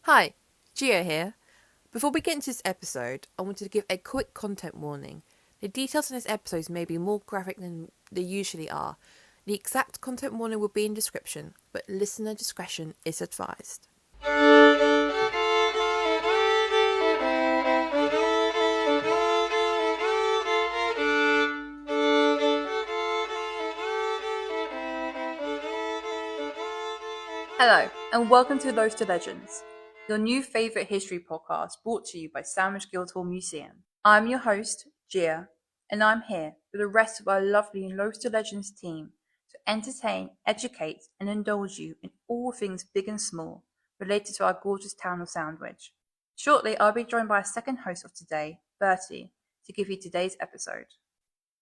Hi, Gia here. Before we get into this episode, I wanted to give a quick content warning. The details in this episode may be more graphic than they usually are. The exact content warning will be in description, but listener discretion is advised. Hello, and welcome to Loaves to Legends, your new favourite history podcast brought to you by Sandwich Guildhall Museum. I'm your host, Gia, and I'm here with the rest of our lovely Loaves to Legends team to entertain, educate, and indulge you in all things big and small related to our gorgeous town of Sandwich. Shortly, I'll be joined by a second host of today, Bertie, to give you today's episode.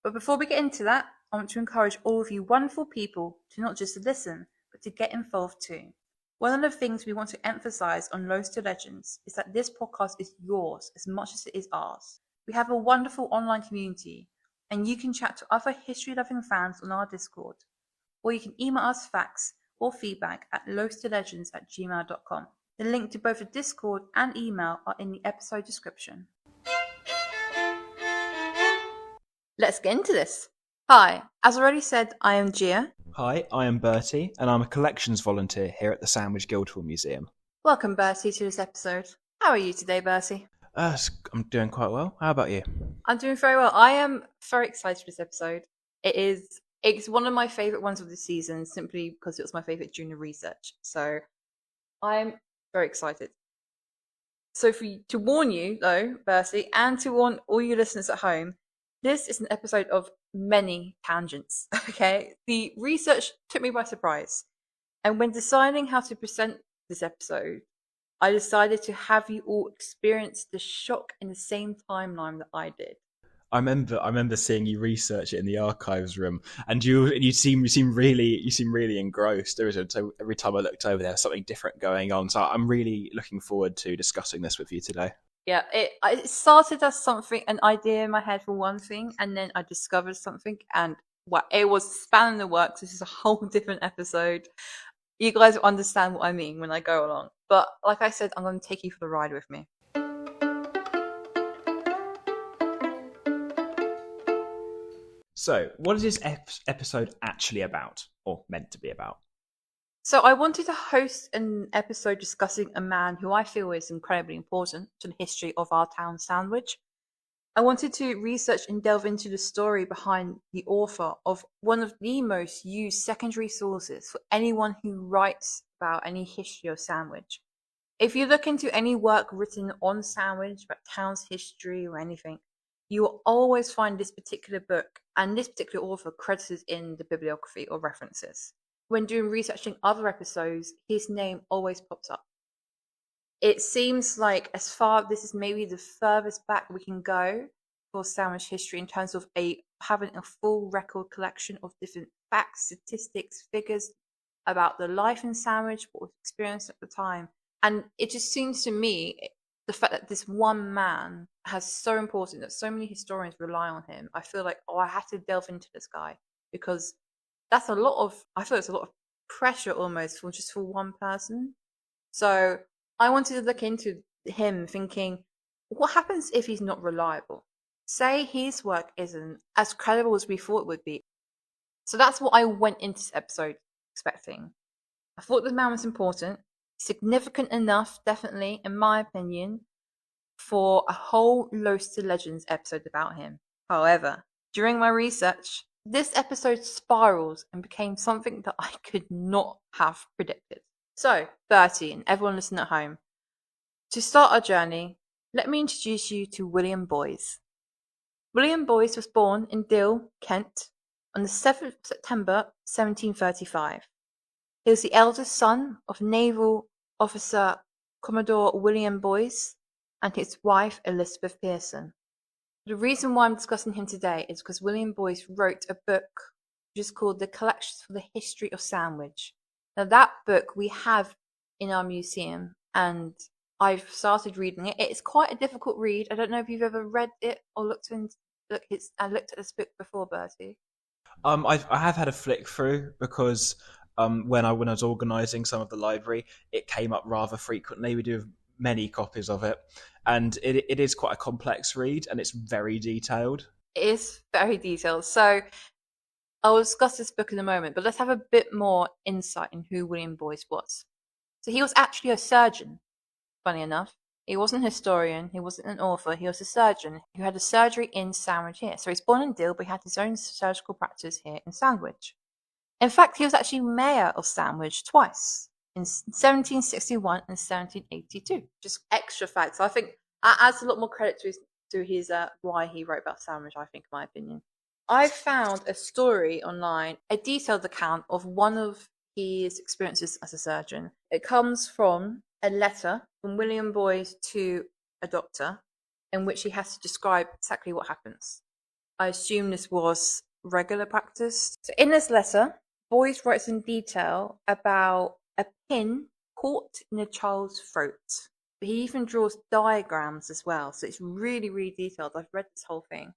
But before we get into that, I want to encourage all of you wonderful people to not just listen, but to get involved too. One of the things we want to emphasize on Loaves to Legends is that this podcast is yours as much as it is ours. We have a wonderful online community, and you can chat to other history-loving fans on our Discord, or you can email us facts or feedback at loavetolegends@gmail.com. The link to both the Discord and email are in the episode description. Let's get into this. Hi, as already said, I am Gia. Hi, I am Bertie, and I'm a collections volunteer here at the Sandwich Guildhall Museum. Welcome, Bertie, to this episode. How are you today, Bertie? I'm doing quite well. How about you? I'm doing very well. I am very excited for this episode. It's one of my favourite ones of the season, simply because it was my favourite during the research. So I'm very excited. So to warn you, though, Bertie, and to warn all you listeners at home, this is an episode of many tangents, okay? The research took me by surprise. And when deciding how to present this episode, I decided to have you all experience the shock in the same timeline that I did. I remember seeing you research it in the archives room, and you seem really engrossed. So every time I looked over, there was something different going on. So I'm really looking forward to discussing this with you today. Yeah, it started as an idea in my head for one thing, and then I discovered something, and it was spanning the works. This is a whole different episode. You guys will understand what I mean when I go along. But like I said, I'm going to take you for the ride with me. So, what is this episode actually about, or meant to be about? So I wanted to host an episode discussing a man who I feel is incredibly important to the history of our town, Sandwich. I wanted to research and delve into the story behind the author of one of the most used secondary sources for anyone who writes about any history of Sandwich. If you look into any work written on Sandwich, about town's history or anything, you will always find this particular book and this particular author credited in the bibliography or references. When doing researching other episodes, his name always pops up. It seems like this is maybe the furthest back we can go for Sandwich history in terms of having a full record collection of different facts, statistics, figures about the life in Sandwich, what was experienced at the time. And it just seems to me, the fact that this one man has so important that so many historians rely on him, I feel like, I had to delve into this guy, because I feel it's a lot of pressure almost for one person. So I wanted to look into him thinking, what happens if he's not reliable? Say his work isn't as credible as we thought it would be. So that's what I went into this episode expecting. I thought this man was important, significant enough, definitely, in my opinion, for a whole Loaves to Legends episode about him. However, during my research, this episode spirals and became something that I could not have predicted. So, Bertie and everyone listening at home, to start our journey, let me introduce you to William Boyes. William Boyes was born in Dill, Kent, on the 7th of September 1735. He was the eldest son of naval officer Commodore William Boyes and his wife Elizabeth Pearson. The reason why I'm discussing him today is because William Boyes wrote a book which is called The Collections for the History of Sandwich. Now that book we have in our museum, and I've started reading it. It's quite a difficult read. I don't know if you've ever read it or looked at this book before, Bertie. I have had a flick through because when I was organising some of the library, it came up rather frequently. We do have many copies of it, and it is quite a complex read, and it's very detailed. It is very detailed. So I'll discuss this book in a moment, but let's have a bit more insight in who William Boyce was. So he was actually a surgeon, funny enough. He wasn't a historian, he wasn't an author, he was a surgeon who had a surgery in Sandwich here. So he's born in Deal, but he had his own surgical practice here in Sandwich. In fact, he was actually mayor of Sandwich twice, in 1761 and 1782. Just extra facts. I think that adds a lot more credit to his why he wrote about Sandwich, I think, in my opinion. I found a story online, a detailed account of one of his experiences as a surgeon. It comes from a letter from William Boyce to a doctor in which he has to describe exactly what happens. I assume this was regular practice. So in this letter, Boyce writes in detail about a pin caught in a child's throat. But he even draws diagrams as well. So it's really, really detailed. I've read this whole thing.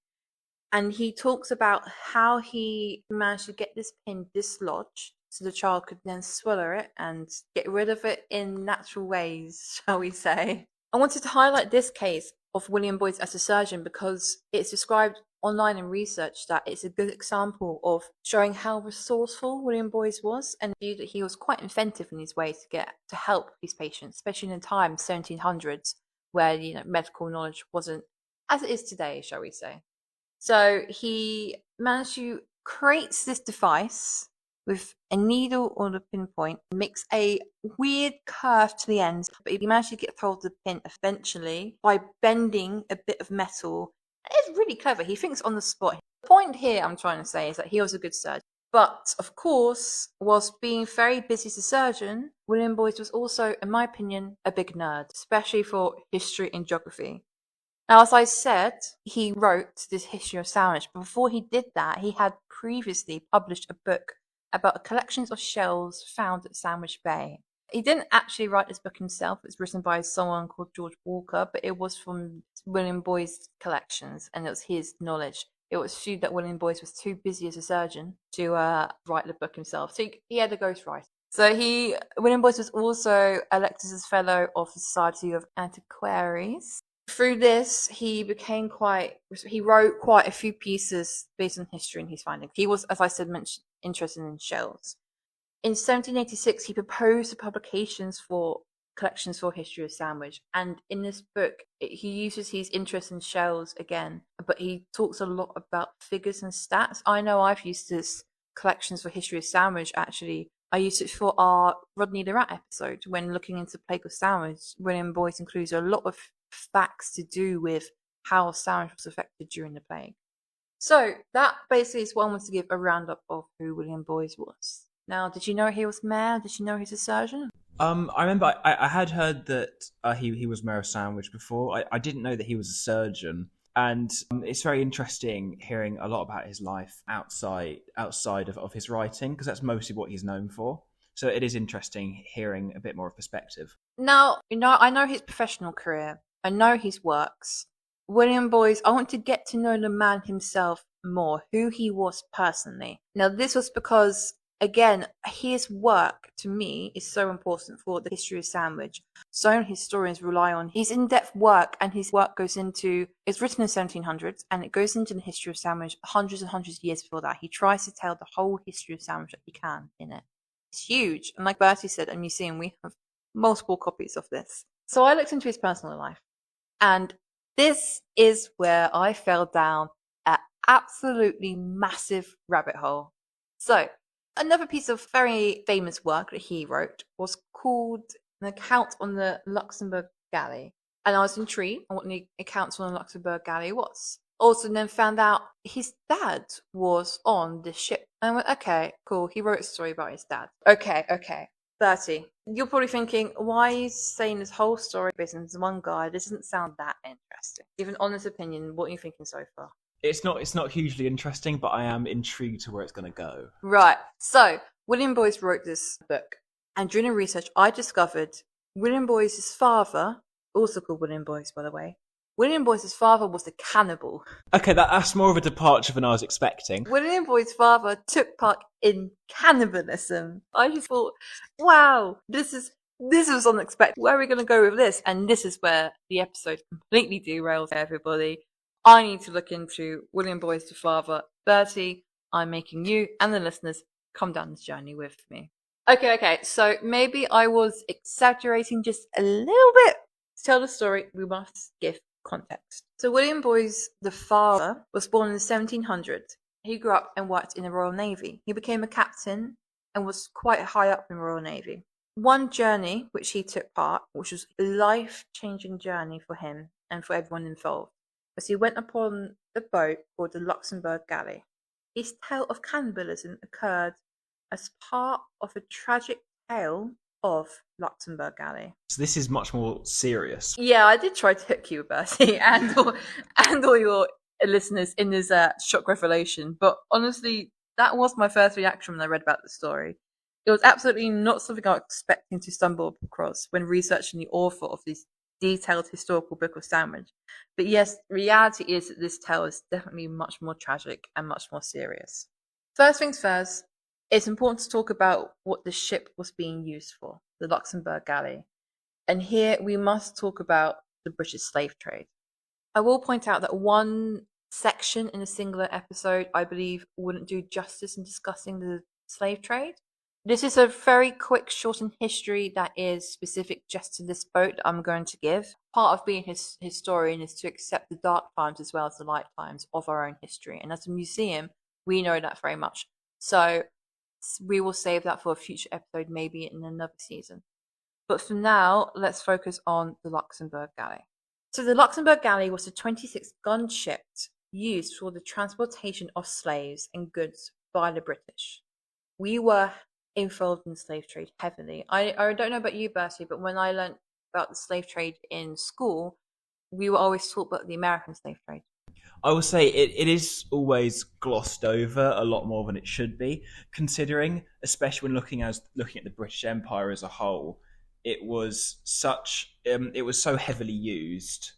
And he talks about how he managed to get this pin dislodged so the child could then swallow it and get rid of it in natural ways, shall we say. I wanted to highlight this case of William Boyce as a surgeon because it's described online in research that it's a good example of showing how resourceful William Boyce was, and viewed that he was quite inventive in his way to help his patients, especially in the time 1700s where medical knowledge wasn't as it is today, shall we say. So he managed to create this device with a needle or a pinpoint, makes a weird curve to the end, but he managed to get hold of the pin eventually by bending a bit of metal. It's really clever. He thinks on the spot. The point here I'm trying to say is that he was a good surgeon. But, of course, whilst being very busy as a surgeon, William Boyce was also, in my opinion, a big nerd, especially for history and geography. Now, as I said, he wrote this history of Sandwich, but before he did that, he had previously published a book about a collection of shells found at Sandwich Bay. He didn't actually write this book himself. It's written by someone called George Walker, but it was from William Boyce's collections, and it was his knowledge. It was assumed that William Boyce was too busy as a surgeon to write the book himself, so he had a ghostwriter. So William Boyce was also elected as Fellow of the Society of Antiquaries. Through this, he wrote quite a few pieces based on history and his findings. He was, as I said, interested in shells. In 1786, he proposed the publications for collections for history of Sandwich, and in this book, he uses his interest in shells again, but he talks a lot about figures and stats. I know I've used this collections for history of Sandwich, actually. I used it for our Rodney the Rat episode when looking into Plague of Sandwich. William Boyce includes a lot of facts to do with how Sandwich was affected during the plague. So that basically is what I wanted to give a roundup of who William Boyce was. Now, did you know he was mayor? Did you know he's a surgeon? I remember I had heard that he was mayor of Sandwich before. I didn't know that he was a surgeon, and it's very interesting hearing a lot about his life outside of his writing, because that's mostly what he's known for. So it is interesting hearing a bit more of perspective. Now, I know his professional career. I know his works. William Boyce, I want to get to know the man himself more, who he was personally. Now, this was because, again, his work, to me, is so important for the history of Sandwich. So many historians rely on his in-depth work, and his work it's written in the 1700s, and it goes into the history of Sandwich hundreds and hundreds of years before that. He tries to tell the whole history of Sandwich that he can in it. It's huge. And like Bertie said, at the museum, we have multiple copies of this. So I looked into his personal life, and this is where I fell down an absolutely massive rabbit hole. So, another piece of very famous work that he wrote was called An Account on the Luxembourg Galley. And I was intrigued on what the accounts on the Luxembourg Galley was. Also then found out his dad was on this ship. And I went, okay, cool. He wrote a story about his dad. Okay. Bertie, you're probably thinking, why are you saying this whole story based on this one guy? This doesn't sound that interesting. Give an honest opinion. What are you thinking so far? It's not hugely interesting, but I am intrigued to where it's going to go. Right. So, William Boyce wrote this book. And during the research, I discovered William Boyce's father, also called William Boyce, by the way, William Boyce's father was a cannibal. Okay, that's more of a departure than I was expecting. William Boyce's father took part in cannibalism. I just thought, wow, this was unexpected. Where are we going to go with this? And this is where the episode completely derails everybody. I need to look into William Boyce's father. Bertie, I'm making you and the listeners come down this journey with me. Okay, so maybe I was exaggerating just a little bit. To tell the story, we must give context. So William Boyce, the father, was born in the 1700s. He grew up and worked in the Royal Navy. He became a captain and was quite high up in the Royal Navy. One journey which he took part, which was a life-changing journey for him and for everyone involved, was he went upon a boat called the Luxembourg Galley. His tale of cannibalism occurred as part of a tragic tale of Luxembourg Galley. So this is much more serious. Yeah, I did try to hook you, Bertie, and all your listeners in this shock revelation. But honestly, that was my first reaction when I read about the story. It was absolutely not something I was expecting to stumble across when researching the author of this detailed historical book of Sandwich. But yes, reality is that this tale is definitely much more tragic and much more serious. First things first, it's important to talk about what the ship was being used for, the Luxembourg Galley. And here we must talk about the British slave trade. I will point out that one section in a singular episode, I believe, wouldn't do justice in discussing the slave trade. This is a very quick, shortened history that is specific just to this boat that I'm going to give. Part of being his historian is to accept the dark times as well as the light times of our own history. And as a museum, we know that very much. So we will save that for a future episode, maybe in another season. But for now, let's focus on the Luxembourg Galley. So the Luxembourg Galley was a 26-gun ship used for the transportation of slaves and goods by the British. We were involved in slave trade heavily. I don't know about you, Bertie, but when I learned about the slave trade in school, we were always taught about the American slave trade. I will say it is always glossed over a lot more than it should be, considering, especially when looking at the British Empire as a whole, it was so heavily used,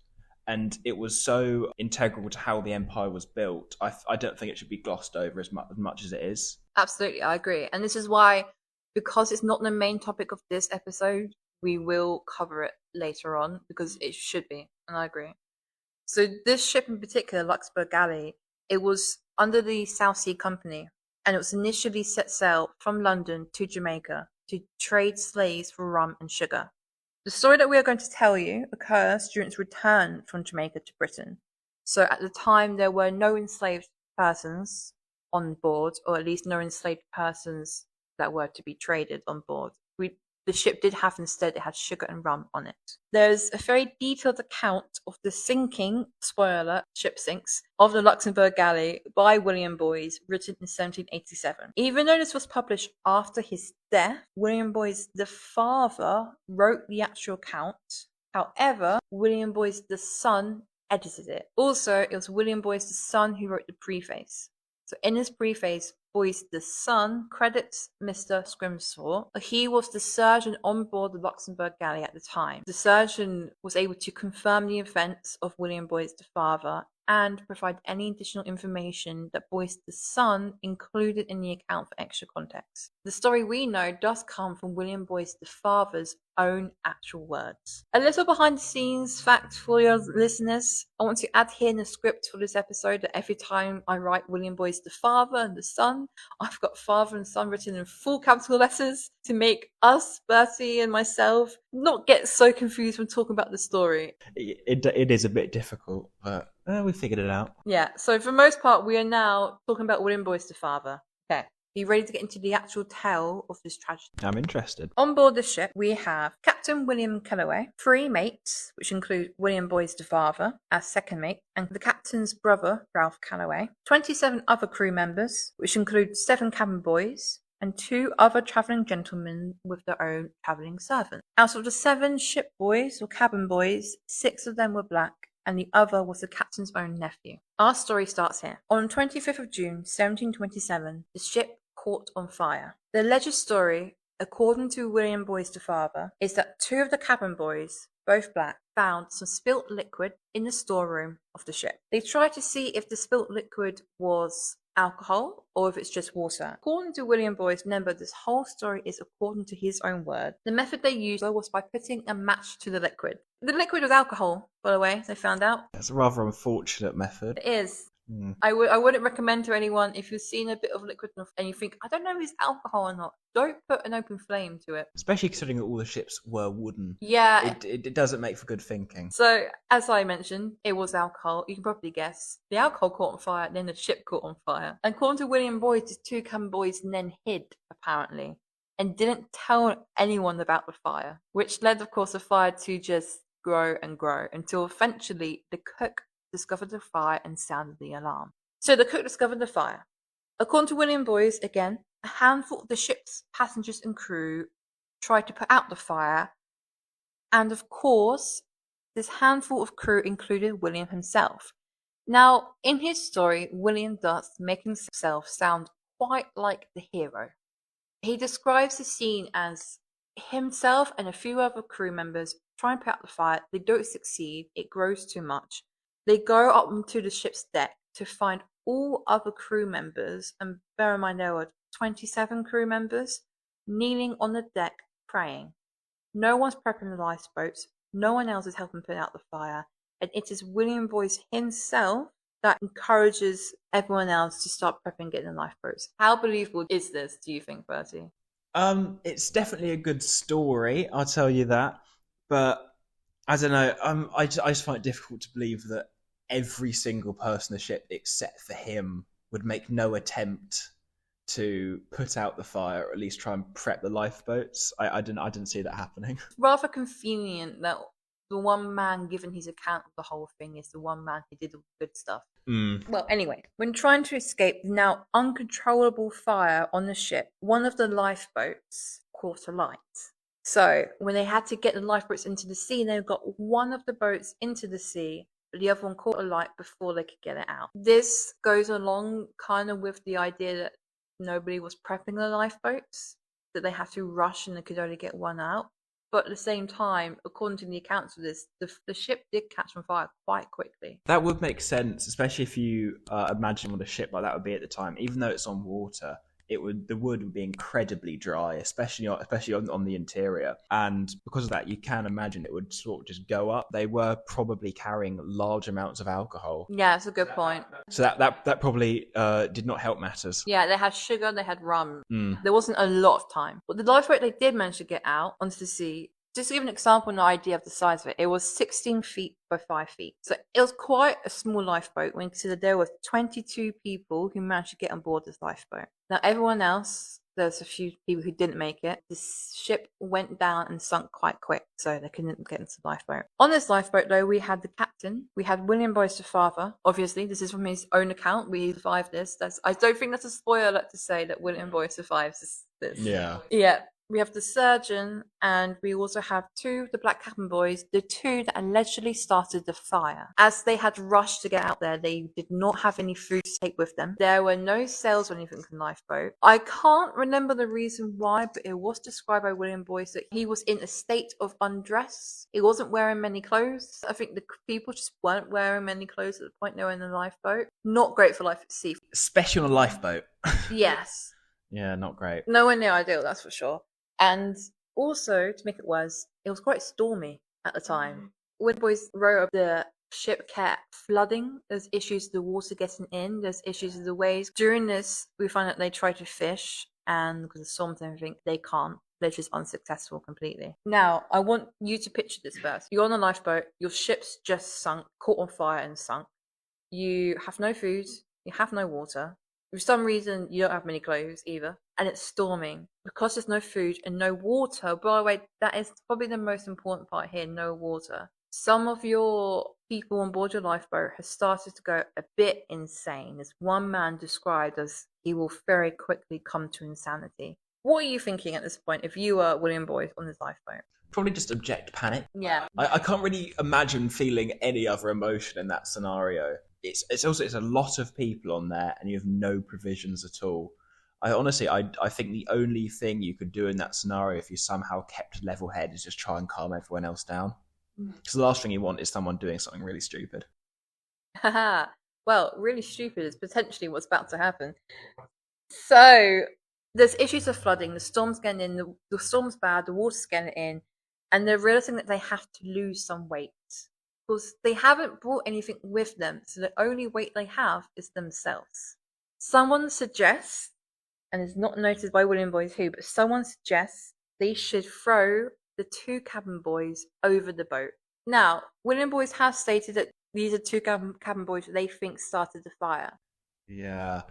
and it was so integral to how the empire was built. I don't think it should be glossed over as much as it is. Absolutely, I agree. And this is why, because it's not the main topic of this episode, we will cover it later on, because it should be, and I agree. So this ship in particular, Luxembourg Galley, it was under the South Sea Company, and it was initially set sail from London to Jamaica to trade slaves for rum and sugar. The story that we are going to tell you occurs during its return from Jamaica to Britain. So at the time, there were no enslaved persons on board, or at least no enslaved persons that were to be traded on board. The ship did have instead, it had sugar and rum on it. There's a very detailed account of the sinking, spoiler alert, ship sinks, of the Luxembourg Galley by William Boyce, written in 1787. Even though this was published after his death, William Boyce, the father, wrote the actual account. However, William Boyce, the son, edited it. Also, it was William Boyce, the son, who wrote the preface. So in his preface, Boyce, the son, credits Mr. Scrimshaw. He was the surgeon on board the Luxembourg Galley at the time. The surgeon was able to confirm the events of William Boyce, the father, and provide any additional information that Boyce, the son, included in the account for extra context. The story we know does come from William Boyce, the father's own actual words. A little behind the scenes fact for your listeners. I want to add here in the script for this episode that every time I write William Boyce, the father and the son, I've got father and son written in full capital letters to make us, Bertie and myself, not get so confused when talking about the story. It is a bit difficult, but we figured it out. Yeah, so for the most part, we are now talking about William Boyce, the father. Okay. Are you ready to get into the actual tale of this tragedy? I'm interested. On board the ship, we have Captain William Kellaway, 3 mates, which include William Boyce, the father, as second mate, and the captain's brother, Ralph Callaway, 27 other crew members, which include 7 cabin boys, and 2 other travelling gentlemen with their own travelling servant. Out of the 7 ship boys or cabin boys, 6 of them were black, and the other was the captain's own nephew. Our story starts here. On 25th of June, 1727, the ship caught on fire. The alleged story, according to William Boyce, the father, is that 2 of the cabin boys both black, found some spilt liquid in the storeroom of the ship. They tried to see if the spilt liquid was alcohol or if it's just water. According to William Boyce, remember this whole story is according to his own word. The method they used was by putting a match to the liquid. The liquid was alcohol, by the way, they found out. That's a rather unfortunate method. It is. I wouldn't recommend to anyone, if you've seen a bit of liquid and you think, I don't know if it's alcohol or not, don't put an open flame to it. Especially considering that all the ships were wooden. Yeah. It doesn't make for good thinking. So, as I mentioned, it was alcohol. You can probably guess. The alcohol caught on fire, then the ship caught on fire. And according to William Boyce, the two cabin boys then hid, apparently, and didn't tell anyone about the fire, which led, of course, the fire to just grow and grow until eventually the cook discovered the fire and sounded the alarm. So the cook discovered the fire. According to William Boyce, again, a handful of the ship's passengers and crew tried to put out the fire, and of course, this handful of crew included William himself. Now, in his story, William does make himself sound quite like the hero. He describes the scene as himself and a few other crew members try and put out the fire. They don't succeed. It grows too much. They go up onto the ship's deck to find all other crew members, and bear in mind there were 27 crew members, kneeling on the deck praying. No one's prepping the lifeboats, no one else is helping put out the fire, and it is William Boyce himself that encourages everyone else to start prepping and getting the lifeboats. How believable is this, do you think, Bertie? It's definitely a good story, I'll tell you that, but I don't know. I just find it difficult to believe that every single person on the ship, except for him, would make no attempt to put out the fire, or at least try and prep the lifeboats. I didn't see that happening. Rather convenient that the one man giving his account of the whole thing is the one man who did all the good stuff. Well, anyway, when trying to escape the now uncontrollable fire on the ship, one of the lifeboats caught alight. So, when they had to get the lifeboats into the sea, they got one of the boats into the sea, but the other one caught alight before they could get it out. This goes along kind of with the idea that nobody was prepping the lifeboats, that they had to rush and they could only get one out. But at the same time, according to the accounts of this, the ship did catch on fire quite quickly. That would make sense, especially if you imagine what a ship like that would be at the time. Even though it's on water, the wood would be incredibly dry, especially on the interior. And because of that, you can imagine it would sort of just go up. They were probably carrying large amounts of alcohol. Yeah, that's a good point. So that probably did not help matters. Yeah, they had sugar, they had rum. There wasn't a lot of time. But the lifeboat they did manage to get out onto the sea, just to give an example and an idea of the size of it, it was 16 feet by 5 feet. So it was quite a small lifeboat when you consider there were 22 people who managed to get on board this lifeboat. Now everyone else, there's a few people who didn't make it. The ship went down and sunk quite quick, so they couldn't get into the lifeboat. On this lifeboat though, we had the captain, we had William Boyce the father. Obviously, this is from his own account. We survived this. I don't think that's a spoiler alert to say that William Boyce survives this. Yeah. We have the surgeon, and we also have two of the black cabin boys, the two that allegedly started the fire. As they had rushed to get out there, they did not have any food to take with them. There were no sails or anything from the lifeboat. I can't remember the reason why, but it was described by William Boyce that he was in a state of undress. He wasn't wearing many clothes. I think the people just weren't wearing many clothes at the point they were in the lifeboat. Not great for life at sea. Especially on a lifeboat. Yes. Yeah, not great. Nowhere near ideal, that's for sure. And also, to make it worse, it was quite stormy at the time. When boys wrote of the ship kept flooding, there's issues with the water getting in, there's issues with the waves. During this, we find that they try to fish, and because of storms and everything, they can't. They're just unsuccessful completely. Now, I want you to picture this first. You're on a lifeboat, your ship's just sunk, caught on fire and sunk. You have no food, you have no water. For some reason, you don't have many clothes either. And it's storming. Because there's no food and no water, by the way, that is probably the most important part here, no water. Some of your people on board your lifeboat has started to go a bit insane. As one man described as he will very quickly come to insanity. What are you thinking at this point if you were William Boyce on this lifeboat? Probably just abject panic. Yeah. I can't really imagine feeling any other emotion in that scenario. It's a lot of people on there, and you have no provisions at all. I think the only thing you could do in that scenario, if you somehow kept level head, is just try and calm everyone else down. Because the last thing you want is someone doing something really stupid. Haha. Well, really stupid is potentially what's about to happen. So there's issues of flooding. The storm's getting in. The storm's bad. The water's getting in, and they're realizing that they have to lose some weight because they haven't brought anything with them. So the only weight they have is themselves. Someone suggests, and it's not noted by William Boys who, but someone suggests they should throw the two cabin boys over the boat. Now, William Boys has stated that these are two cabin boys that they think started the fire. Yeah.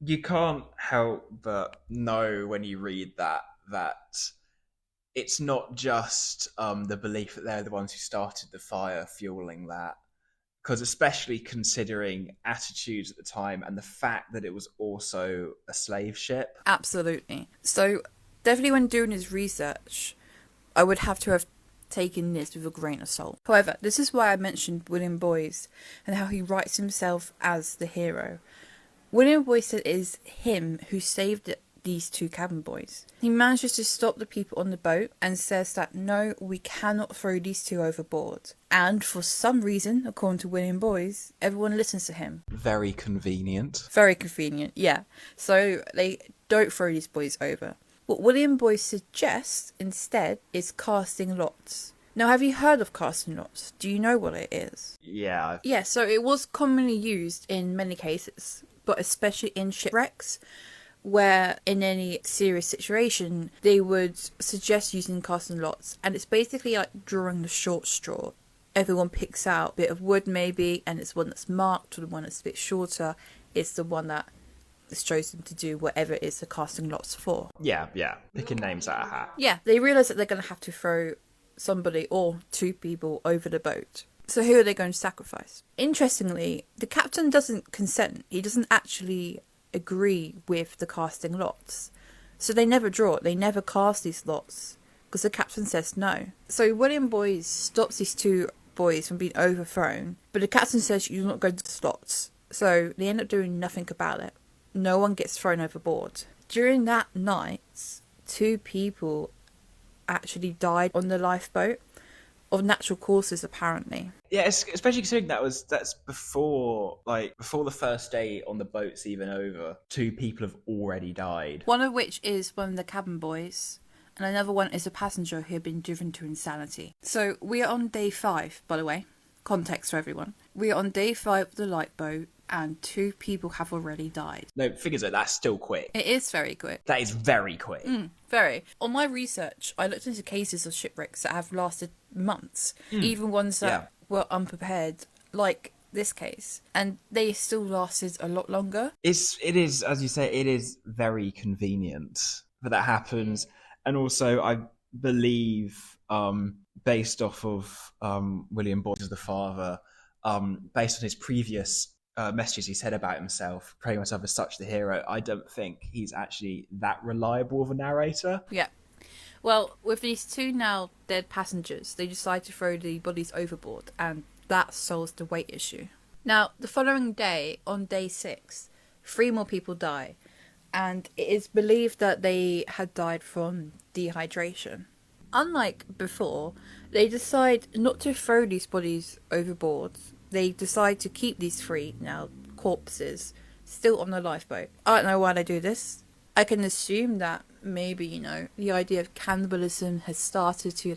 You can't help but know when you read that it's not just the belief that they're the ones who started the fire fueling that. Because especially considering attitudes at the time and the fact that it was also a slave ship. Absolutely. So definitely when doing his research, I would have to have taken this with a grain of salt. However, this is why I mentioned William Boys and how he writes himself as the hero. William Boys said it is him who saved these two cabin boys. He manages to stop the people on the boat and says that no, we cannot throw these two overboard. And for some reason, according to William Boys, everyone listens to him. Very convenient. Very convenient, yeah. So they don't throw these boys over. What William Boys suggests instead is casting lots. Now, have you heard of casting lots? Do you know what it is? Yeah. Yeah, so it was commonly used in many cases, but especially in shipwrecks, where in any serious situation, they would suggest using casting lots. And it's basically like drawing the short straw. Everyone picks out a bit of wood maybe, and it's one that's marked, or the one that's a bit shorter. It's the one that is chosen to do whatever it is the casting lots for. Yeah. Picking names out of a hat. Yeah, they realise that they're going to have to throw somebody or two people over the boat. So who are they going to sacrifice? Interestingly, the captain doesn't consent. He doesn't actually agree with the casting lots. So they never draw it. They never cast these lots because the captain says no. So William Boys stops these two boys from being overthrown, but the captain says you're not going to slots. So they end up doing nothing about it. No one gets thrown overboard. During that night, two people actually died on the lifeboat of natural causes, apparently. Yeah, especially considering that's before the first day on the boat's even over. Two people have already died. One of which is one of the cabin boys, and another one is a passenger who had been driven to insanity. So we are on day 5, by the way. Context for everyone. We are on day 5 of the lifeboat, and 2 people have already died. No, figures like that's still quick. It is very quick. That is very quick. Very. On my research, I looked into cases of shipwrecks that have lasted months, even ones that were unprepared, like this case, and they still lasted a lot longer. It is, as you say, it is very convenient that happens, and also I believe, based off of William Boyd as the father, based on his previous messages he said about himself, portraying himself as such the hero, I don't think he's actually that reliable of a narrator. Yeah. Well, with these 2 now dead passengers, they decide to throw the bodies overboard, and that solves the weight issue. Now, the following day, on day 6, 3 more people die, and it is believed that they had died from dehydration. Unlike before, they decide not to throw these bodies overboard. They decide to keep these 3 now corpses still on the lifeboat. I don't know why they do this. I can assume that maybe, the idea of cannibalism has started to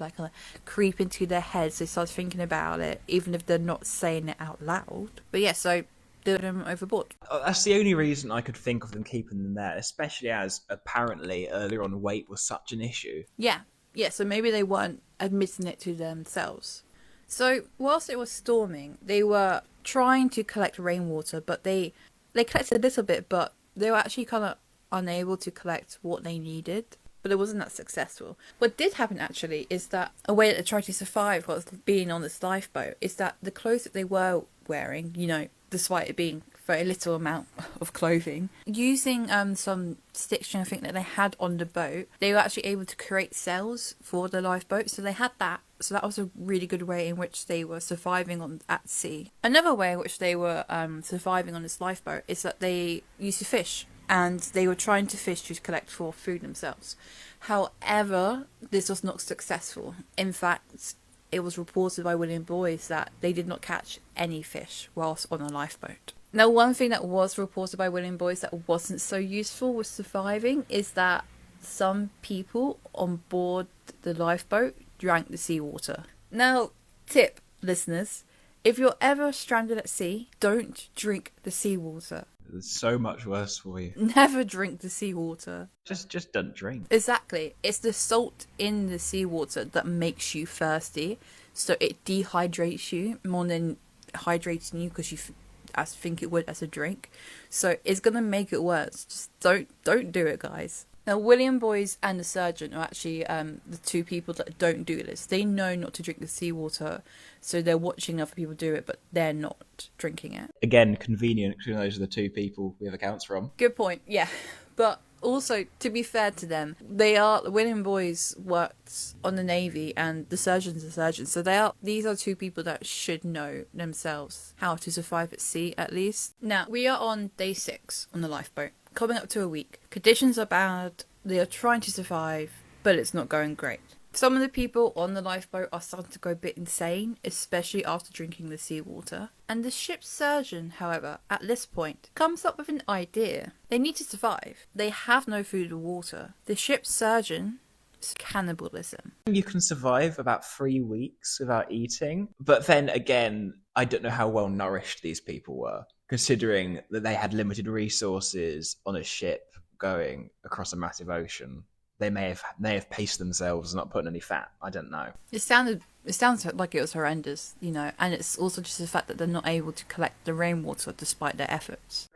creep into their heads. They start thinking about it, even if they're not saying it out loud. But yeah, so they threw them overboard. That's the only reason I could think of them keeping them there, especially as apparently earlier on weight was such an issue. Yeah, so maybe they weren't admitting it to themselves. So whilst it was storming, they were trying to collect rainwater, but they collected a little bit, but they were actually kind of unable to collect what they needed, but it wasn't that successful. What did happen actually is that a way that they tried to survive whilst being on this lifeboat is that the clothes that they were wearing, despite it being very little amount of clothing, using some stick string I think that they had on the boat, they were actually able to create sails for the lifeboat. So they had that. So that was a really good way in which they were surviving at sea. Another way in which they were surviving on this lifeboat is that they used to fish. And they were trying to fish to collect for food themselves. However, this was not successful. In fact, it was reported by William Boys that they did not catch any fish whilst on a lifeboat. Now, one thing that was reported by William Boys that wasn't so useful with surviving is that some people on board the lifeboat drank the seawater. Now, tip, listeners, if you're ever stranded at sea, don't drink the seawater. It's so much worse for you. Never drink the seawater. Just don't drink. Exactly. It's the salt in the seawater that makes you thirsty, so it dehydrates you more than hydrating you because you think it would as a drink. So it's gonna make it worse. Just don't do it, guys. Now, William Boys and the surgeon are actually the two people that don't do this. They know not to drink the seawater, so they're watching other people do it, but they're not drinking it. Again, convenient, because those are the two people we have accounts from. Good point, yeah. But also, to be fair to them, William Boys worked on the Navy and the surgeon's a surgeon, so these are two people that should know themselves how to survive at sea, at least. Now, we are on day 6 on the lifeboat. Coming up to a week. Conditions are bad, they are trying to survive, but it's not going great. Some of the people on the lifeboat are starting to go a bit insane, especially after drinking the seawater. And the ship's surgeon, however, at this point, comes up with an idea. They need to survive. They have no food or water. The ship's surgeon is cannibalism. You can survive about 3 weeks without eating, but then again, I don't know how well nourished these people were, considering that they had limited resources on a ship going across a massive ocean. They may have paced themselves, not putting any fat. I don't know. It sounds like it was horrendous, and it's also just the fact that they're not able to collect the rainwater despite their efforts.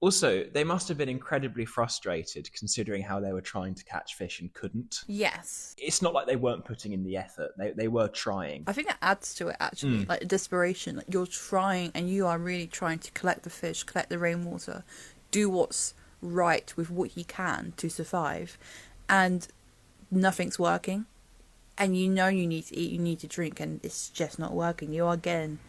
Also, they must have been incredibly frustrated considering how they were trying to catch fish and couldn't. Yes. It's not like they weren't putting in the effort. They were trying. I think that adds to it, actually. Like, desperation. Like, you're trying, and you are really trying to collect the fish, collect the rainwater, do what's right with what you can to survive, and nothing's working. And you need to eat, you need to drink, and it's just not working. You are getting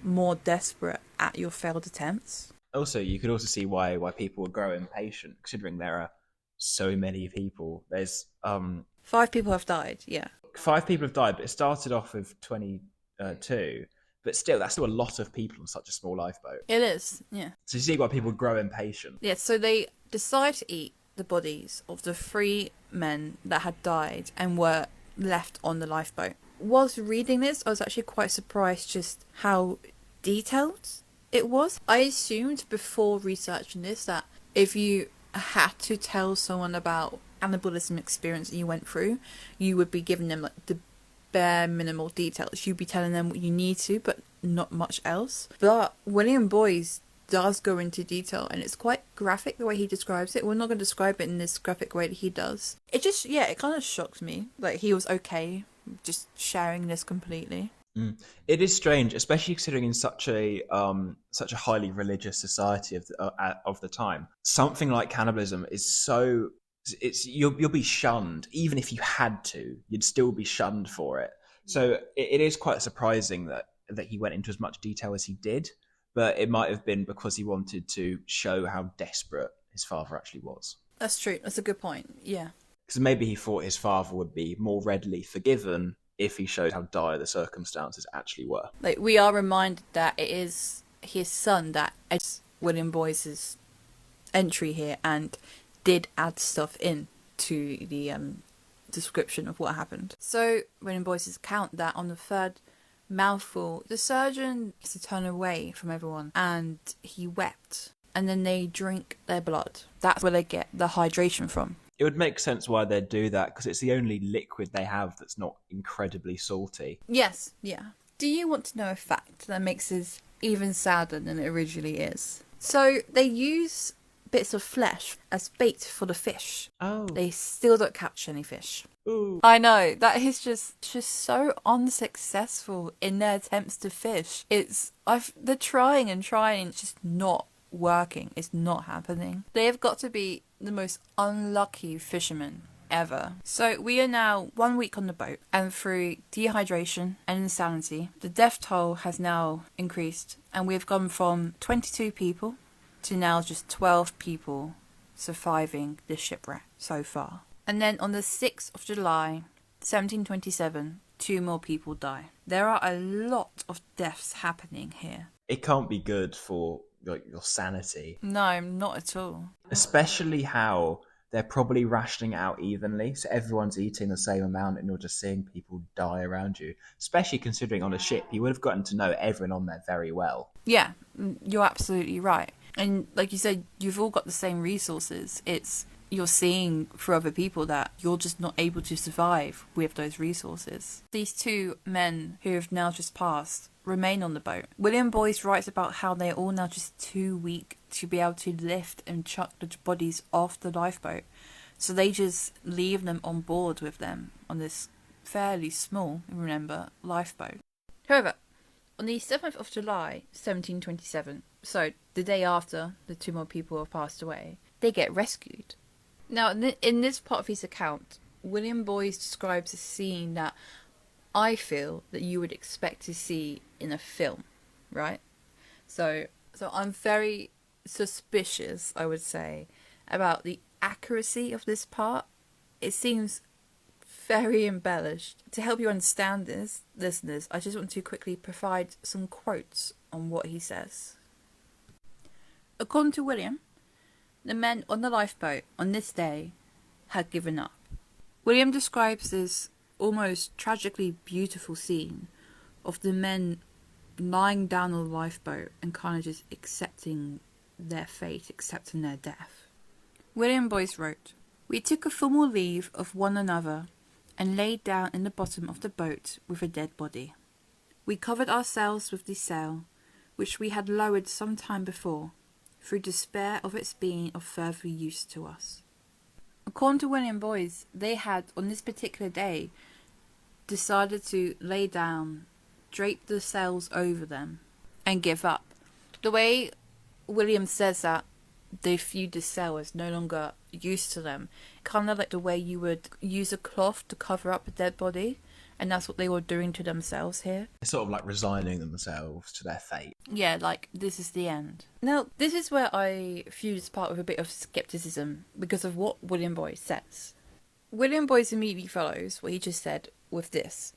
more desperate at your failed attempts. Also, you could also see why people would grow impatient, considering there are so many people. There's 5 people have died, yeah. 5 people have died, but it started off with 22. But still, that's still a lot of people on such a small lifeboat. It is, yeah. So you see why people grow impatient. Yeah, so they decide to eat the bodies of the 3 men that had died and were left on the lifeboat. Whilst reading this, I was actually quite surprised just how detailed it was. I assumed before researching this that if you had to tell someone about cannibalism experience that you went through, you would be giving them like the bare minimal details. You'd be telling them what you need to, but not much else. But William Boys does go into detail, and it's quite graphic the way he describes it. We're not going to describe it in this graphic way that he does. It just, it kind of shocked me. Like, he was okay just sharing this completely. It is strange, especially considering in such a highly religious society of the time. Something like cannibalism is so you'll be shunned. Even if you had to, you'd still be shunned for it. So it is quite surprising that he went into as much detail as he did. But it might have been because he wanted to show how desperate his father actually was. That's true. That's a good point. Yeah. Because maybe he thought his father would be more readily forgiven if he showed how dire the circumstances actually were. Like, we are reminded that it is his son that is William Boyce's entry here and did add stuff in to the description of what happened. So, William Boyce's account that on the 3rd mouthful, the surgeon has to turn away from everyone and he wept. And then they drink their blood. That's where they get the hydration from. It would make sense why they'd do that, because it's the only liquid they have that's not incredibly salty. Yes, yeah. Do you want to know a fact that makes this even sadder than it originally is? So they use bits of flesh as bait for the fish. Oh. They still don't catch any fish. Ooh. I know, that is just so unsuccessful in their attempts to fish. They're trying and trying, it's just not working. It's not happening. They have got to be the most unlucky fishermen ever. So we are now 1 week on the boat, and through dehydration and insanity, the death toll has now increased, and we've gone from 22 people to now just 12 people surviving this shipwreck so far. And then on the 6th of July 1727, 2 more people die. There are a lot of deaths happening here. It can't be good for your sanity. No, not at all. Especially how they're probably rationing it out evenly, so everyone's eating the same amount and you're just seeing people die around you. Especially considering on a ship, you would have gotten to know everyone on there very well. Yeah, you're absolutely right. And like you said, you've all got the same resources. You're seeing for other people that you're just not able to survive with those resources. These 2 men who have now just passed remain on the boat. William Boyce writes about how they're all now just too weak to be able to lift and chuck the bodies off the lifeboat. So they just leave them on board with them on this fairly small, remember, lifeboat. However, on the 7th of July, 1727, so the day after the 2 more people have passed away, they get rescued. Now, in this part of his account, William Boyce describes a scene that I feel that you would expect to see in a film, right? So I'm very suspicious, I would say, about the accuracy of this part. It seems very embellished. To help you understand this, listeners, I just want to quickly provide some quotes on what he says. According to William, the men on the lifeboat on this day had given up. William describes this almost tragically beautiful scene of the men lying down on the lifeboat and kind of just accepting their fate, accepting their death. William Boyce wrote, "We took a formal leave of one another and laid down in the bottom of the boat with a dead body. We covered ourselves with the sail, which we had lowered some time before, through despair of its being of further use to us." According to William Boyce, they had, on this particular day, decided to lay down, drape the sails over them, and give up. The way William says that they viewed the sail as no longer used to them, kind of like the way you would use a cloth to cover up a dead body, and that's what they were doing to themselves here. It's sort of like resigning themselves to their fate. Yeah, like, this is the end. Now, this is where I view this part with a bit of skepticism because of what William Boyce says. William Boyce immediately follows what he just said with this.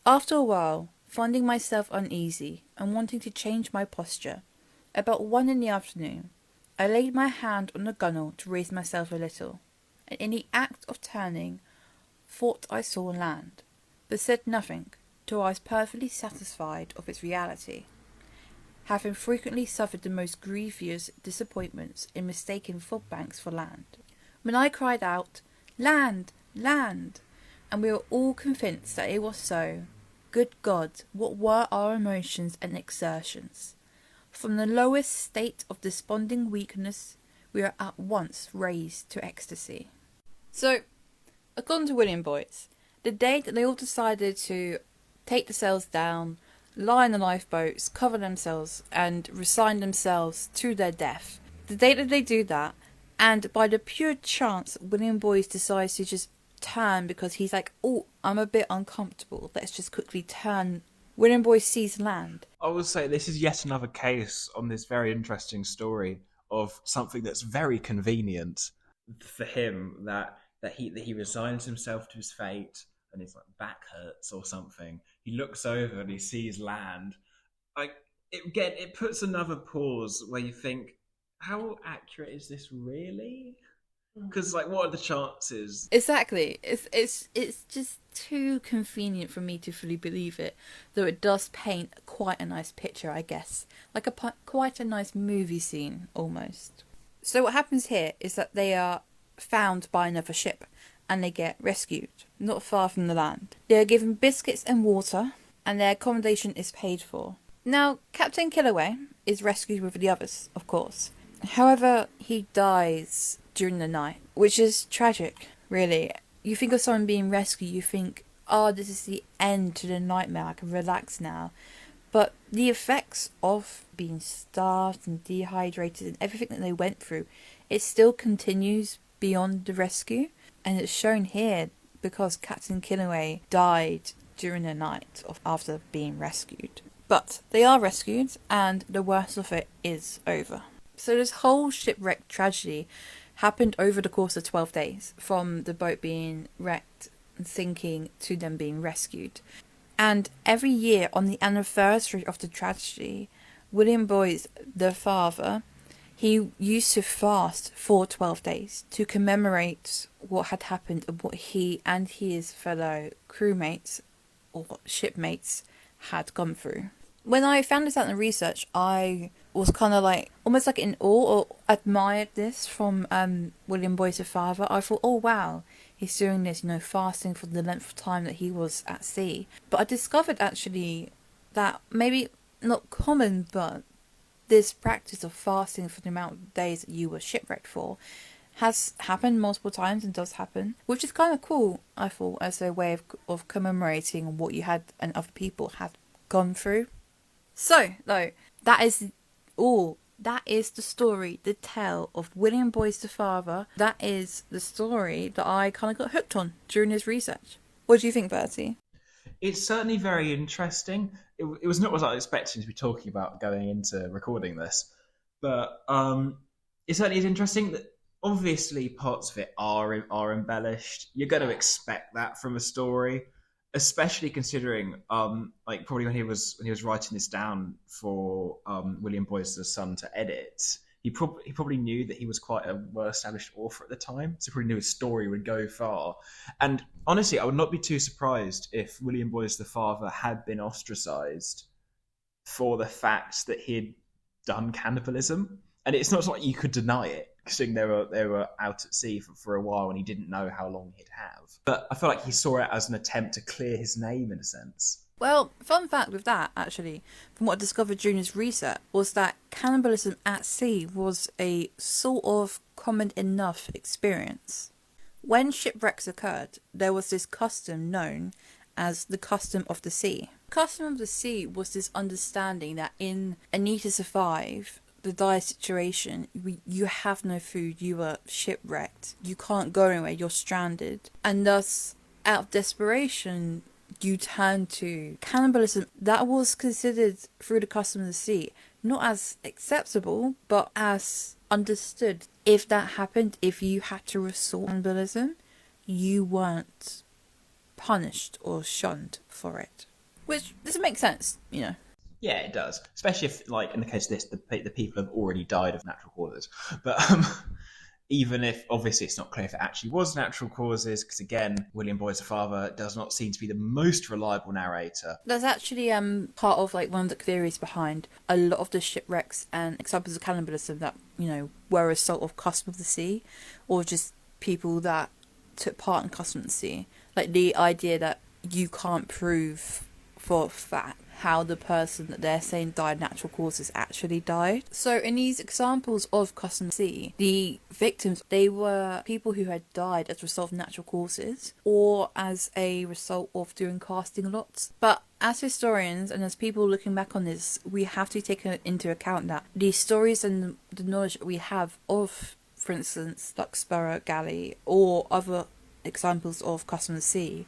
"After a while, finding myself uneasy and wanting to change my posture, about 1 in the afternoon, I laid my hand on the gunwale to raise myself a little, and in the act of turning, thought I saw land, but said nothing till I was perfectly satisfied of its reality, having frequently suffered the most grievous disappointments in mistaking fog-banks for land, when I cried out, 'Land! Land!' and we were all convinced that it was so. Good God, what were our emotions and exertions! From the lowest state of desponding weakness, we are at once raised to ecstasy." So, according to William Boyce, the day that they all decided to take the sails down, lie in the lifeboats, cover themselves, and resign themselves to their death, the day that they do that, and by the pure chance William Boyce decides to just turn because he's like, "Oh, I'm a bit uncomfortable, let's just quickly turn," William Boyce sees land. I would say this is yet another case on this very interesting story of something that's very convenient for him, that he resigns himself to his fate and his back hurts or something. He looks over and he sees land. It puts another pause where you think, how accurate is this really? Because what are the chances? Exactly. It's just too convenient for me to fully believe it, though it does paint quite a nice picture, I guess, like quite a nice movie scene almost. So what happens here is that they are found by another ship and they get rescued not far from the land. They are given biscuits and water and their accommodation is paid for. Now, Captain Killaway is rescued with the others, of course. However, he dies during the night, which is tragic, really. You think of someone being rescued, you think, oh, this is the end to the nightmare, I can relax now. But the effects of being starved and dehydrated and everything that they went through, it still continues beyond the rescue. And it's shown here because Captain Killaway died during the night after being rescued. But they are rescued and the worst of it is over. So this whole shipwreck tragedy happened over the course of 12 days, from the boat being wrecked sinking to them being rescued. And every year on the anniversary of the tragedy, William Boyce, the father, he used to fast for 12 days to commemorate what had happened and what he and his fellow crewmates or shipmates had gone through. When I found this out in the research, I was kind of like, almost like in awe or admired this from William Boyce's father. I thought, oh wow, he's doing this, fasting for the length of time that he was at sea. But I discovered actually that maybe not common, but this practice of fasting for the amount of days that you were shipwrecked for has happened multiple times and does happen, which is kind of cool, I thought, as a way of commemorating what you had and other people had gone through. So, though, that is all. That is the story, the tale of William Boyce the father. That is the story that I kind of got hooked on during this research. What do you think, Bertie? It's certainly very interesting. It was not what I was expecting to be talking about going into recording this, but it certainly is interesting that obviously parts of it are embellished. You're going to expect that from a story, especially considering probably when he was writing this down for William Boyce's son to edit. He probably knew that he was quite a well-established author at the time, so he probably knew his story would go far. And honestly, I would not be too surprised if William Boyce the father had been ostracised for the fact that he had done cannibalism. And it's not like you could deny it, considering they were out at sea for a while and he didn't know how long he'd have. But I feel like he saw it as an attempt to clear his name, in a sense. Well, fun fact with that, actually, from what I discovered during his research, was that cannibalism at sea was a sort of common enough experience. When shipwrecks occurred, there was this custom known as the custom of the sea. The custom of the sea was this understanding that in a need to survive the dire situation, you have no food, you are shipwrecked, you can't go anywhere, you're stranded, and thus, out of desperation, you turn to cannibalism. That was considered through the custom of the sea not as acceptable, but as understood. If that happened, if you had to resort to cannibalism, you weren't punished or shunned for it. Which doesn't make sense, Yeah, it does. Especially if, like, in the case of this, the people have already died of natural causes. But even if, obviously, it's not clear if it actually was natural causes, because, again, William Boyce the father does not seem to be the most reliable narrator. That's actually part of, one of the theories behind a lot of the shipwrecks and examples of cannibalism that, were a sort of custom of the sea, or just people that took part in custom of the sea. Like, the idea that you can't prove for a fact how the person that they're saying died natural causes actually died. So in these examples of custom sea, the victims, they were people who had died as a result of natural causes or as a result of doing casting lots. But as historians and as people looking back on this, we have to take into account that the stories and the knowledge that we have of, for instance, Luxborough Galley or other examples of custom of the sea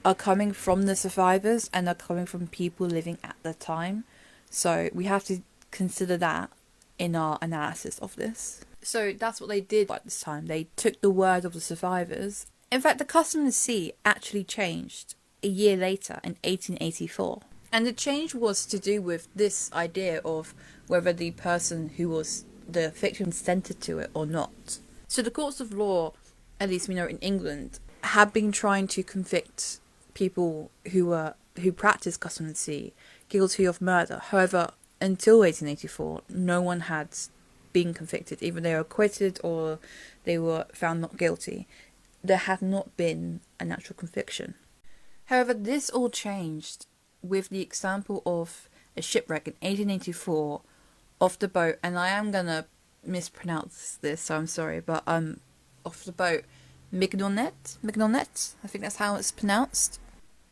are coming from the survivors and are coming from people living at the time. So we have to consider that in our analysis of this. So that's what they did at this time. They took the word of the survivors. In fact, the custom of the sea actually changed a year later in 1884. And the change was to do with this idea of whether the person who was the victim consented to it or not. So the courts of law, at least we know in England, have been trying to convict people who practiced custom of the sea guilty of murder. However, until 1884, no one had been convicted. Either they were acquitted or they were found not guilty. There had not been a natural conviction. However, this all changed with the example of a shipwreck in 1884 off the boat, and I am going to mispronounce this, so I'm sorry, but off the boat Mignonet, I think that's how it's pronounced.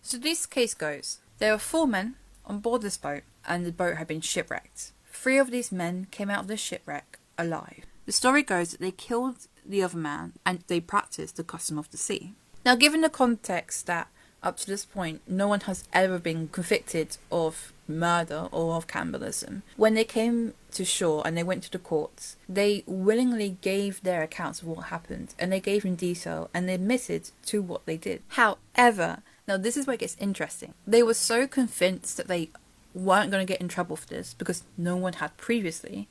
So this case goes, there were 4 men on board this boat and the boat had been shipwrecked. 3 of these men came out of the shipwreck alive. The story goes that they killed the other man and they practiced the custom of the sea. Now, given the context that up to this point, no one has ever been convicted of murder or of cannibalism. When they came to shore and they went to the courts, they willingly gave their accounts of what happened, and they gave in detail and they admitted to what they did. However, now this is where it gets interesting. They were so convinced that they weren't going to get in trouble for this because no one had previously,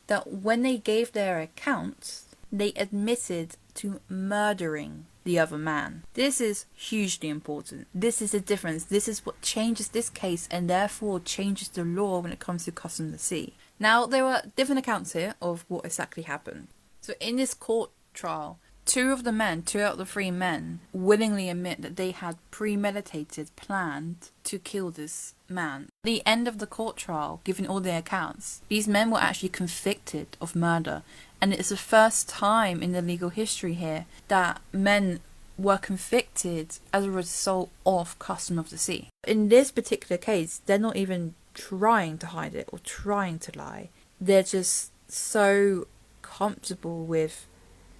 that when they gave their accounts, they admitted to murdering the other man. This is hugely important. This is the difference. This is what changes this case and therefore changes the law when it comes to custom of the sea. Now, there are different accounts here of what exactly happened. So in this court trial, two out of the three men willingly admit that they had premeditated, planned to kill this man. At the end of the court trial, given all their accounts, these men were actually convicted of murder. And it's the first time in the legal history here that men were convicted as a result of custom of the sea. In this particular case, they're not even trying to hide it or trying to lie. They're just so comfortable with,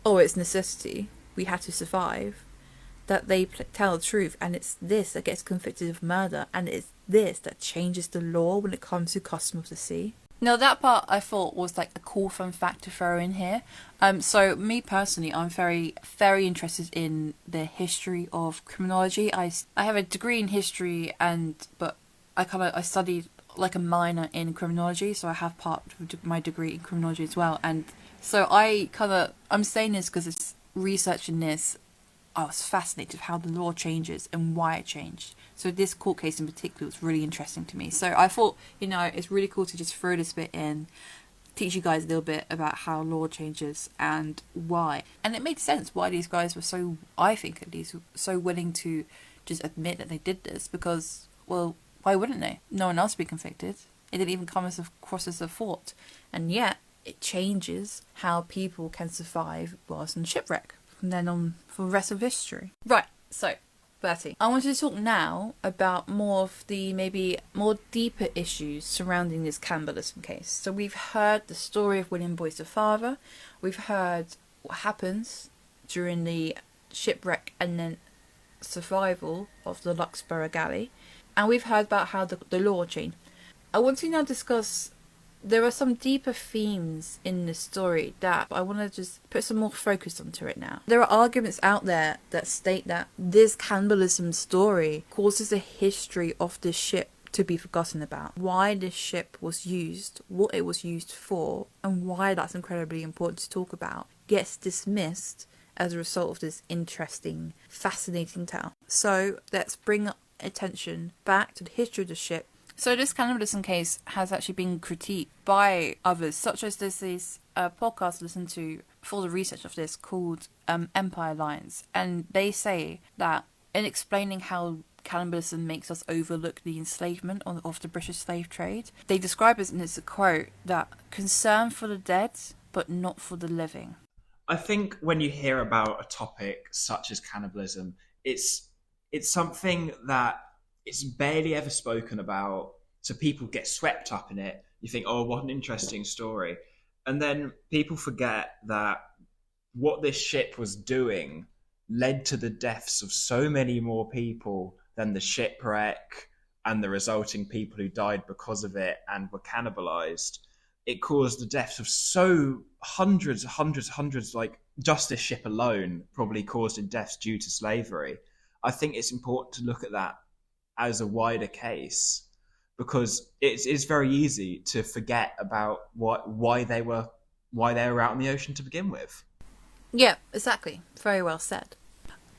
oh, it's necessity, we had to survive, that they tell the truth. And it's this that gets convicted of murder, and it's this that changes the law when it comes to custom of the sea. Now, that part I thought was like a cool fun fact to throw in here. So me personally, I'm very, very interested in the history of criminology. I have a degree in history, but I studied like a minor in criminology, so I have part of my degree in criminology as well. And so I'm saying this because it's researching this, I was fascinated with how the law changes and why it changed. So this court case in particular was really interesting to me. So I thought, it's really cool to just throw this bit in, teach you guys a little bit about how law changes and why. And it made sense why these guys were so, I think at least, so willing to just admit that they did this, because, well, why wouldn't they? No one else would be convicted. It didn't even come across as a thought. And yet, it changes how people can survive whilst in shipwreck from then on for the rest of history. Right, so Bertie, I want to talk now about more of the maybe more deeper issues surrounding this cannibalism case. So we've heard the story of William Boyce the father, we've heard what happens during the shipwreck and then survival of the Luxborough galley, and we've heard about how the law changed. I want to now discuss, there are some deeper themes in this story that I want to just put some more focus onto it now. There are arguments out there that state that this cannibalism story causes the history of this ship to be forgotten about. Why this ship was used, what it was used for, and why that's incredibly important to talk about, gets dismissed as a result of this interesting, fascinating tale. So let's bring attention back to the history of the ship. So this cannibalism case has actually been critiqued by others, such as there's this podcast I listened to for the research of this called Empire Lines, and they say that in explaining how cannibalism makes us overlook the enslavement of the British slave trade, they describe it, and it's a quote, that concern for the dead but not for the living. I think when you hear about a topic such as cannibalism, it's something that it's barely ever spoken about, so people get swept up in it. You think, oh, what an interesting story. And then people forget that what this ship was doing led to the deaths of so many more people than the shipwreck and the resulting people who died because of it and were cannibalized. It caused the deaths of hundreds, like just this ship alone probably caused in deaths due to slavery. I think it's important to look at that as a wider case, because it's very easy to forget about why they were out in the ocean to begin with. Yeah, exactly. Very well said.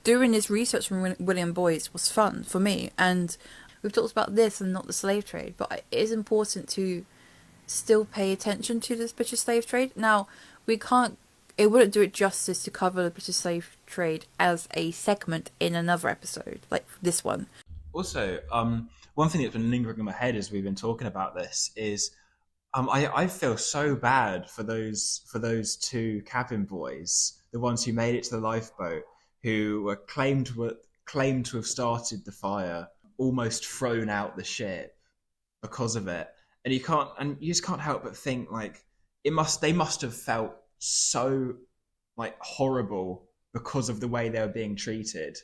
Doing this research from William Boyce was fun for me, and we've talked about this and not the slave trade, but it is important to still pay attention to this British slave trade. Now, it wouldn't do it justice to cover the British slave trade as a segment in another episode, like this one. Also, one thing that's been lingering in my head as we've been talking about this is I feel so bad for those two cabin boys, the ones who made it to the lifeboat, who were claimed to have started the fire, almost thrown out the ship because of it. And you just can't help but think, like, they must have felt so, like, horrible because of the way they were being treated.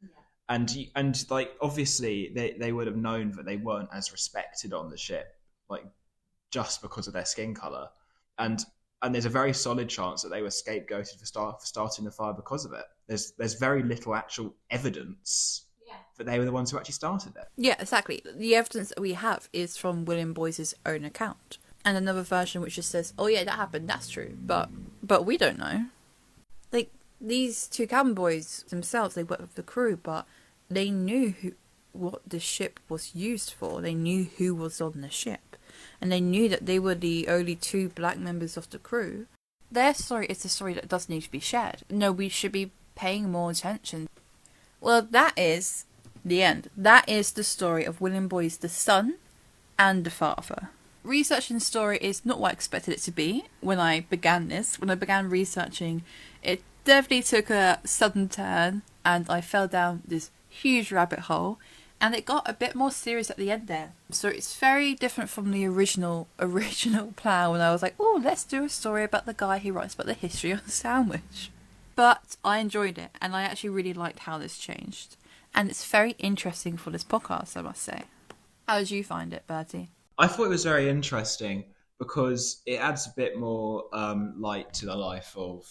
Yeah. and like obviously they would have known that they weren't as respected on the ship, like just because of their skin color, and there's a very solid chance that they were scapegoated for starting the fire because of it. There's very little actual evidence that they were the ones who actually started it. Yeah, exactly. The evidence that we have is from William Boyce's own account, and another version which just says, "Oh yeah, that happened. That's true," but we don't know. Like, these two cabin boys themselves, they worked with the crew, but they knew what the ship was used for. They knew who was on the ship, and they knew that they were the only two black members of the crew. Their story is a story that does need to be shared. No, we should be paying more attention. Well, that is the end. That is the story of William Boyce, the son and the father. Researching the story is not what I expected it to be when I began this. When I began researching, it definitely took a sudden turn, and I fell down this huge rabbit hole, and it got a bit more serious at the end there. So it's very different from the original plan when I was like, oh, let's do a story about the guy who writes about the history of the sandwich. But I enjoyed it, and I actually really liked how this changed. And it's very interesting for this podcast, I must say. How did you find it, Bertie? I thought it was very interesting because it adds a bit more light to the life of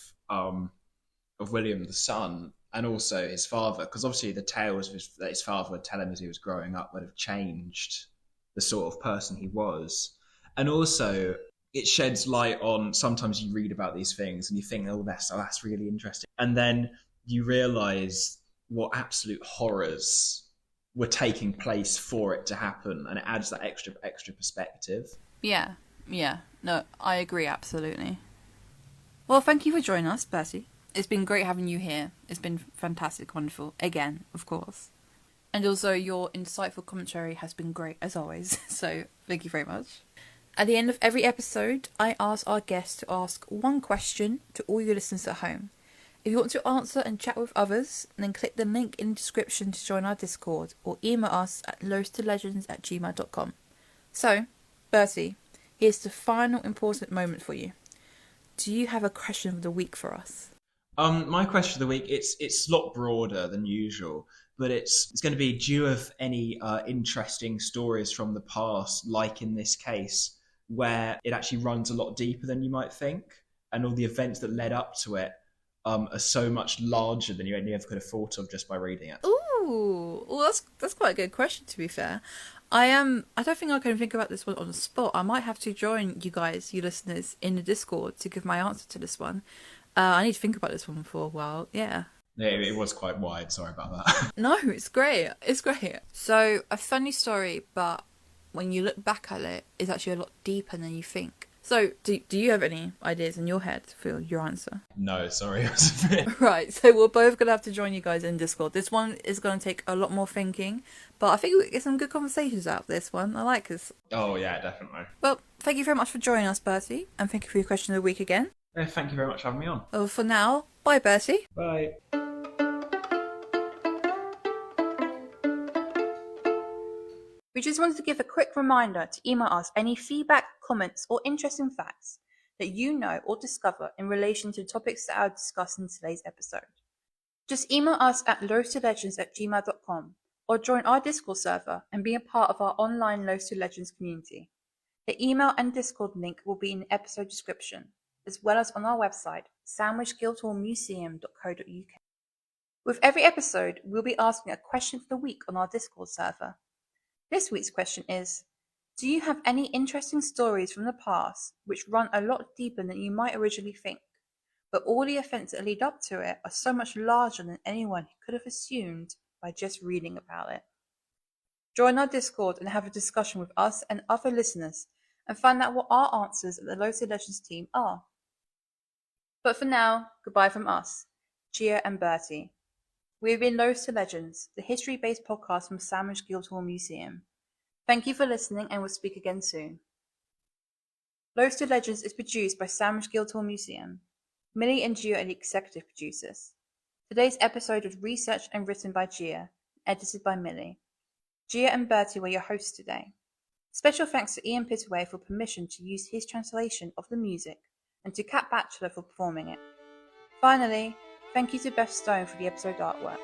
William the son, and also his father, because obviously the tales that his father would tell him as he was growing up would have changed the sort of person he was. And also it sheds light on, sometimes you read about these things and you think, oh, that's really interesting, and then you realise what absolute horrors were taking place for it to happen, and it adds that extra perspective. Yeah, no, I agree, absolutely. Well, thank you for joining us, Bertie. It's been great having you here. It's been fantastic, wonderful, again, of course. And also, your insightful commentary has been great, as always, so thank you very much. At the end of every episode, I ask our guests to ask one question to all your listeners at home. If you want to answer and chat with others, then click the link in the description to join our Discord, or email us at loaves2legends@gmail.com. So, Bertie, here's the final important moment for you. Do you have a question of the week for us? My question of the week, it's a lot broader than usual, but it's going to be, do you have any interesting stories from the past, like in this case, where it actually runs a lot deeper than you might think, and all the events that led up to it are so much larger than you ever could have thought of just by reading it? Ooh, well, that's quite a good question, to be fair. I don't think I can think about this one on the spot. I might have to join you guys, you listeners, in the Discord to give my answer to this one. I need to think about this one for a while. Yeah, it was quite wide. Sorry about that. No, it's great. It's great. So, a funny story, but when you look back at it, it's actually a lot deeper than you think. So, do you have any ideas in your head for your answer? No, sorry. Right, so we're both going to have to join you guys in Discord. This one is going to take a lot more thinking, but I think we get some good conversations out of this one. I like this. Oh, yeah, definitely. Well, thank you very much for joining us, Bertie, and thank you for your question of the week again. Yeah, thank you very much for having me on. Well, for now, bye, Bertie. Bye. We just wanted to give a quick reminder to email us any feedback, comments, or interesting facts that you know or discover in relation to topics that are discussed in today's episode. Just email us at loaves2legends@gmail.com or join our Discord server and be a part of our online Loaves 2 Legends community. The email and Discord link will be in the episode description, as well as on our website, sandwichguildhallmuseum.co.uk. With every episode, we'll be asking a question for the week on our Discord server. This week's question is, do you have any interesting stories from the past which run a lot deeper than you might originally think, but all the events that lead up to it are so much larger than anyone could have assumed by just reading about it? Join our Discord and have a discussion with us and other listeners and find out what our answers at the Loaves 2 Legends team are. But for now, goodbye from us, Gia and Bertie. We have been Loaves 2 Legends, the history-based podcast from Sandwich Guildhall Museum. Thank you for listening, and we'll speak again soon. Loaves 2 Legends is produced by Sandwich Guildhall Museum. Millie and Gia are the executive producers. Today's episode was researched and written by Gia, and edited by Millie. Gia and Bertie were your hosts today. Special thanks to Ian Pittaway for permission to use his translation of the music, and to Kat Batchelor for performing it. Finally, thank you to Beth Stone for the episode artwork.